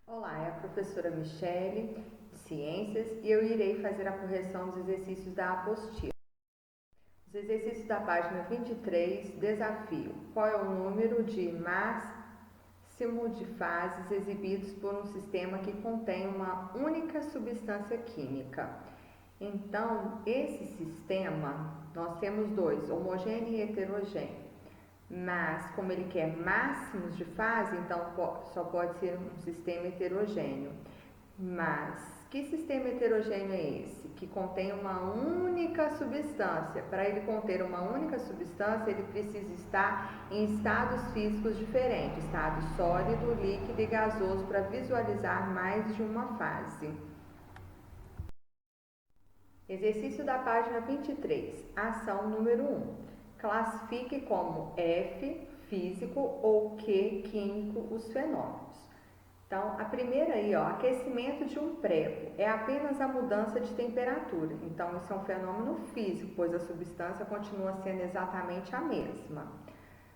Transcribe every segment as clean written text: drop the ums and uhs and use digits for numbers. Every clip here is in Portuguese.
Olá, é a professora Michele, de Ciências, e eu irei fazer a correção dos exercícios da apostila. Os exercícios da página 23, desafio. Qual é o número de máximo de fases exibidos por um sistema que contém uma única substância química? Então, esse sistema, nós temos dois, homogêneo e heterogêneo. Mas, como ele quer máximos de fase, então só pode ser um sistema heterogêneo. Mas, que sistema heterogêneo é esse? Que contém uma única substância. Para ele conter uma única substância, ele precisa estar em estados físicos diferentes, estado sólido, líquido e gasoso, para visualizar mais de uma fase. Exercício da página 23, ação número 1. Classifique como F, físico, ou Q, químico, os fenômenos. Então, a primeira aí, aquecimento de um prego, é apenas a mudança de temperatura. Então, isso é um fenômeno físico, pois a substância continua sendo exatamente a mesma.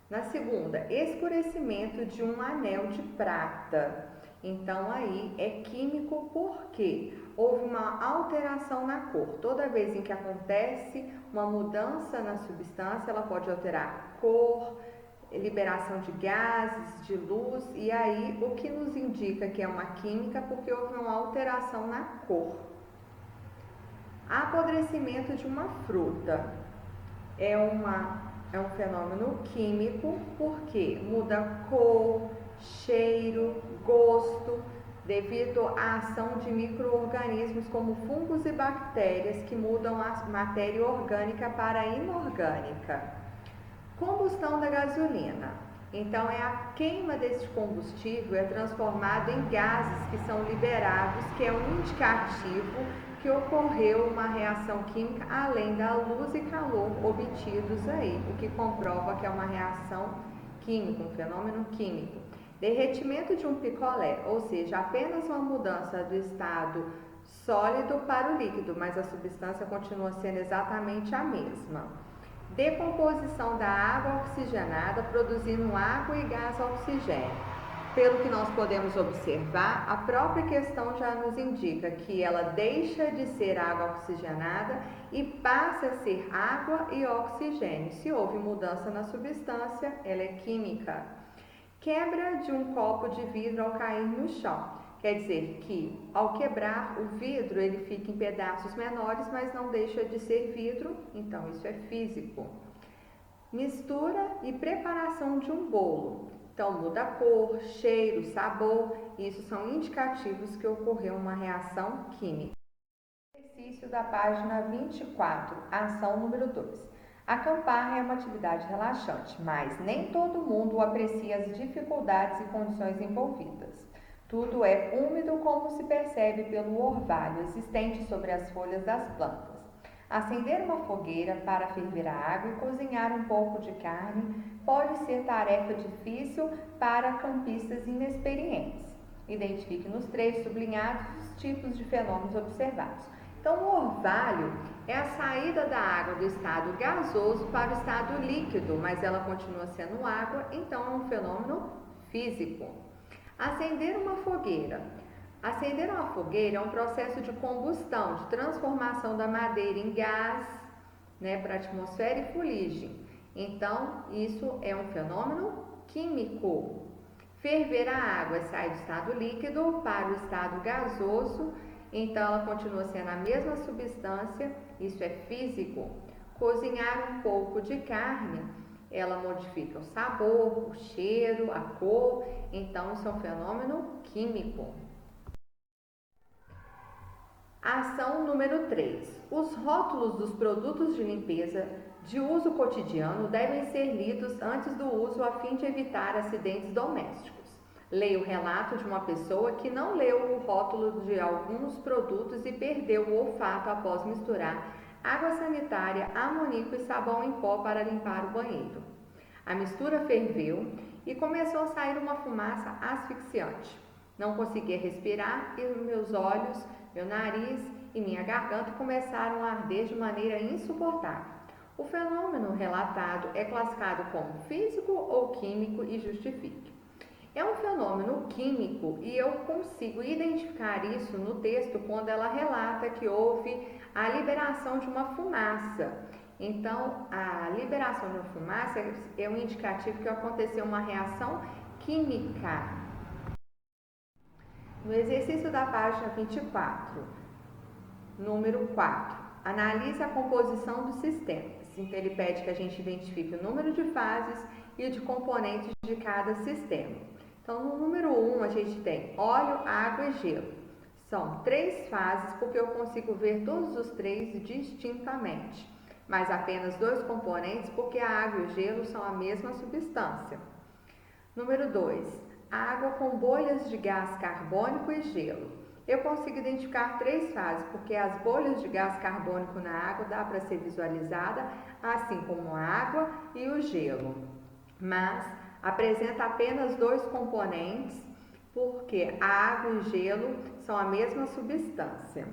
Na segunda, escurecimento de um anel de prata. Então, aí é químico porque houve uma alteração na cor. Toda vez em que acontece uma mudança na substância, ela pode alterar cor, liberação de gases, de luz, e aí o que nos indica que é uma química porque houve uma alteração na cor. Apodrecimento de uma fruta é um fenômeno químico porque muda cor, cheiro, gosto, devido à ação de micro-organismos como fungos e bactérias que mudam a matéria orgânica para inorgânica. Combustão da gasolina. Então, é a queima desse combustível é transformado em gases que são liberados, que é um indicativo que ocorreu uma reação química além da luz e calor obtidos aí, o que comprova que é uma reação química, um fenômeno químico. Derretimento de um picolé, ou seja, apenas uma mudança do estado sólido para o líquido, mas a substância continua sendo exatamente a mesma. Decomposição da água oxigenada, produzindo água e gás oxigênio. Pelo que nós podemos observar, a própria questão já nos indica que ela deixa de ser água oxigenada e passa a ser água e oxigênio. Se houve mudança na substância, ela é química. Quebra de um copo de vidro ao cair no chão. Quer dizer que, ao quebrar o vidro, ele fica em pedaços menores, mas não deixa de ser vidro, então isso é físico. Mistura e preparação de um bolo. Então, muda a cor, cheiro, sabor, isso são indicativos que ocorreu uma reação química. Exercício da página 24, ação número 2. Acampar é uma atividade relaxante, mas nem todo mundo aprecia as dificuldades e condições envolvidas. Tudo é úmido, como se percebe pelo orvalho existente sobre as folhas das plantas. Acender uma fogueira para ferver a água e cozinhar um pouco de carne pode ser tarefa difícil para campistas inexperientes. Identifique nos trechos sublinhados os tipos de fenômenos observados. Então, o orvalho é a saída da água do estado gasoso para o estado líquido, mas ela continua sendo água, então é um fenômeno físico. Acender uma fogueira. Acender uma fogueira é um processo de combustão, de transformação da madeira em gás, para a atmosfera e fuligem. Então, isso é um fenômeno químico. Ferver a água sai do estado líquido para o estado gasoso, então ela continua sendo a mesma substância, isso é físico. Cozinhar um pouco de carne, ela modifica o sabor, o cheiro, a cor, então isso é um fenômeno químico. Ação número 3. Os rótulos dos produtos de limpeza de uso cotidiano devem ser lidos antes do uso a fim de evitar acidentes domésticos. Leia o relato de uma pessoa que não leu o rótulo de alguns produtos e perdeu o olfato após misturar água sanitária, amoníaco e sabão em pó para limpar o banheiro. A mistura ferveu e começou a sair uma fumaça asfixiante. Não conseguia respirar e meus olhos, meu nariz e minha garganta começaram a arder de maneira insuportável. O fenômeno relatado é classificado como físico ou químico e justifique. É um fenômeno químico e eu consigo identificar isso no texto quando ela relata que houve a liberação de uma fumaça. Então, a liberação de uma fumaça é um indicativo que aconteceu uma reação química. No exercício da página 24, número 4, analise a composição dos sistemas. Então, ele pede que a gente identifique o número de fases e de componentes de cada sistema. Então, no número 1, a gente tem óleo, água e gelo. São 3 fases, porque eu consigo ver todos os 3 distintamente, mas apenas 2 componentes, porque a água e o gelo são a mesma substância. Número 2, água com bolhas de gás carbônico e gelo. Eu consigo identificar 3 fases, porque as bolhas de gás carbônico na água dá para ser visualizada, assim como a água e o gelo. Mas apresenta apenas 2 componentes, porque a água e o gelo são a mesma substância.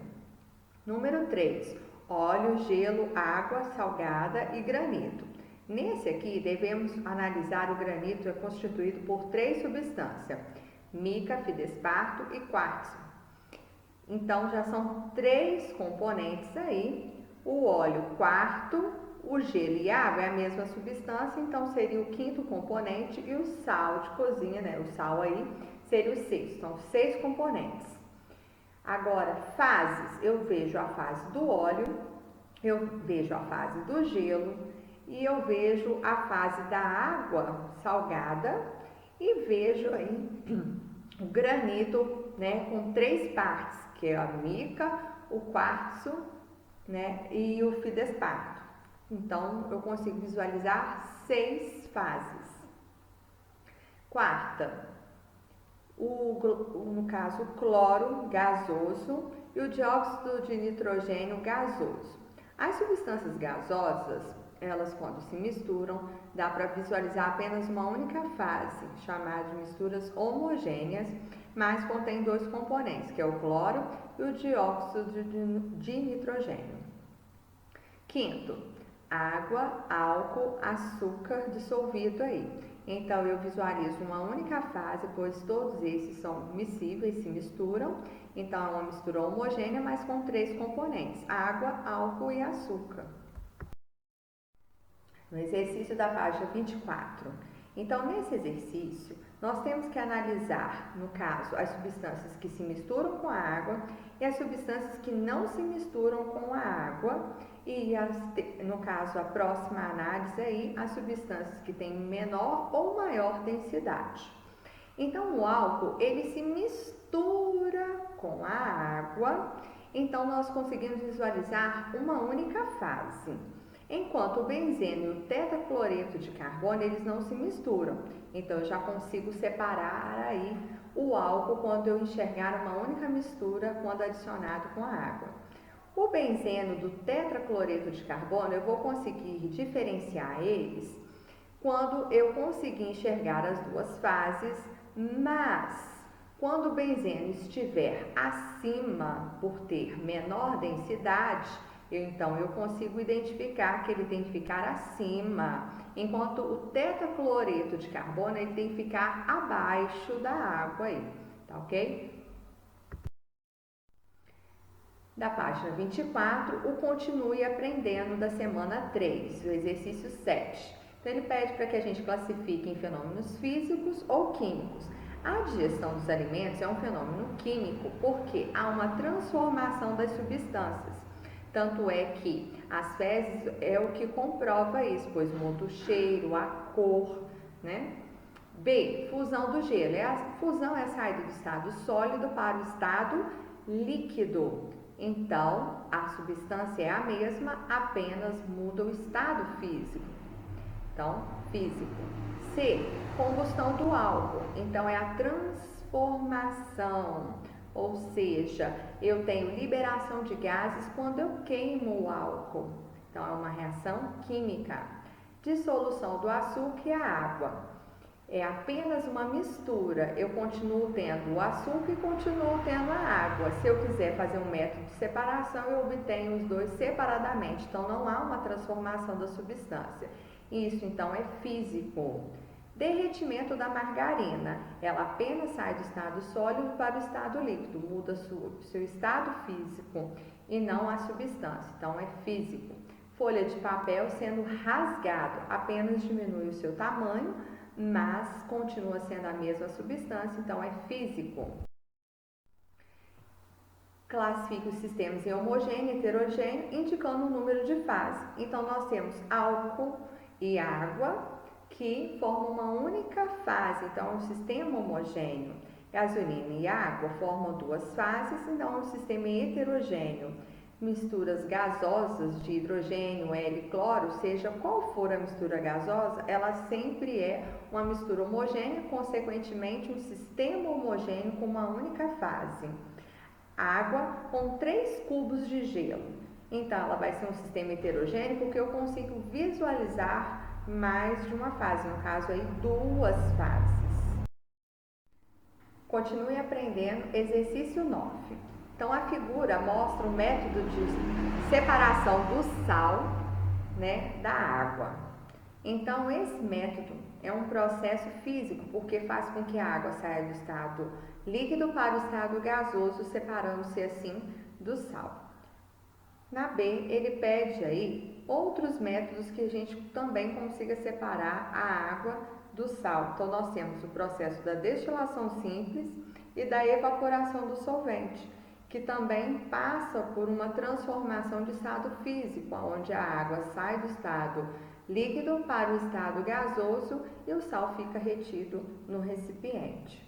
Número 3, óleo, gelo, água salgada e granito. Nesse aqui, devemos analisar o granito, é constituído por 3 substâncias, mica, fidesparto e quartzo. Então, já são 3 componentes aí, o óleo, quarto, o gelo e a água é a mesma substância, então seria o 5º componente e o sal de cozinha, né? O sal aí seria o 6º, são 6 componentes. Agora, fases, eu vejo a fase do óleo, eu vejo a fase do gelo e eu vejo a fase da água salgada e vejo aí o granito, né, com 3 partes, que é a mica, o quartzo, né, e o fidesparto. Então, eu consigo visualizar 6 fases. Quarta, no caso, o cloro gasoso e o dióxido de nitrogênio gasoso. As substâncias gasosas, elas quando se misturam, dá para visualizar apenas uma única fase, chamada de misturas homogêneas, mas contém 2 componentes, que é o cloro e o dióxido de nitrogênio. Quinto, água, álcool, açúcar dissolvido aí. Então, eu visualizo uma única fase, pois todos esses são miscíveis, se misturam. Então, é uma mistura homogênea, mas com 3 componentes, água, álcool e açúcar. No exercício da página 24. Então, nesse exercício, nós temos que analisar, no caso, as substâncias que se misturam com a água e as substâncias que não se misturam com a água e, no caso, a próxima análise aí, as substâncias que têm menor ou maior densidade. Então, o álcool, ele se mistura com a água, então nós conseguimos visualizar uma única fase. Enquanto o benzeno e o tetracloreto de carbono, eles não se misturam. Então, eu já consigo separar aí o álcool quando eu enxergar uma única mistura quando adicionado com a água. O benzeno do tetracloreto de carbono, eu vou conseguir diferenciar eles quando eu conseguir enxergar as 2 fases, mas quando o benzeno estiver acima por ter menor densidade, então eu consigo identificar que ele tem que ficar acima, enquanto o tetracloreto de carbono ele tem que ficar abaixo da água aí, tá ok? Da página 24, o Continue Aprendendo da semana 3, o exercício 7. Então ele pede para que a gente classifique em fenômenos físicos ou químicos. A digestão dos alimentos é um fenômeno químico porque há uma transformação das substâncias. Tanto é que as fezes é o que comprova isso, pois muda o cheiro, a cor, né? B, fusão do gelo. A fusão é a saída do estado sólido para o estado líquido. Então, a substância é a mesma, apenas muda o estado físico. Então, físico. C, combustão do álcool. Então, é a transformação. Ou seja, eu tenho liberação de gases quando eu queimo o álcool. Então, é uma reação química. Dissolução do açúcar e a água. É apenas uma mistura. Eu continuo tendo o açúcar e continuo tendo a água. Se eu quiser fazer um método de separação, eu obtenho os 2 separadamente. Então, não há uma transformação da substância. Isso, então, é físico. Derretimento da margarina. Ela apenas sai do estado sólido para o estado líquido, muda seu estado físico e não a substância, então é físico. Folha de papel sendo rasgado, apenas diminui o seu tamanho, mas continua sendo a mesma substância, então é físico. Classifica os sistemas em homogêneo e heterogêneo, indicando o número de fases. Então, nós temos álcool e água, que formam uma única fase, então é um sistema homogêneo. Gasolina e água formam duas fases, então é um sistema heterogêneo. Misturas gasosas de hidrogênio, hélio e cloro, seja qual for a mistura gasosa, ela sempre é uma mistura homogênea, consequentemente um sistema homogêneo com uma única fase. Água com 3 cubos de gelo. Então, ela vai ser um sistema heterogêneo porque eu consigo visualizar mais de uma fase, no caso aí, 2 fases. Continue aprendendo, exercício 9. Então, a figura mostra o método de separação do sal, da água. Então, esse método é um processo físico, porque faz com que a água saia do estado líquido para o estado gasoso, separando-se assim do sal. Na B, ele pede aí outros métodos que a gente também consiga separar a água do sal. Então, nós temos o processo da destilação simples e da evaporação do solvente, que também passa por uma transformação de estado físico, onde a água sai do estado líquido para o estado gasoso e o sal fica retido no recipiente.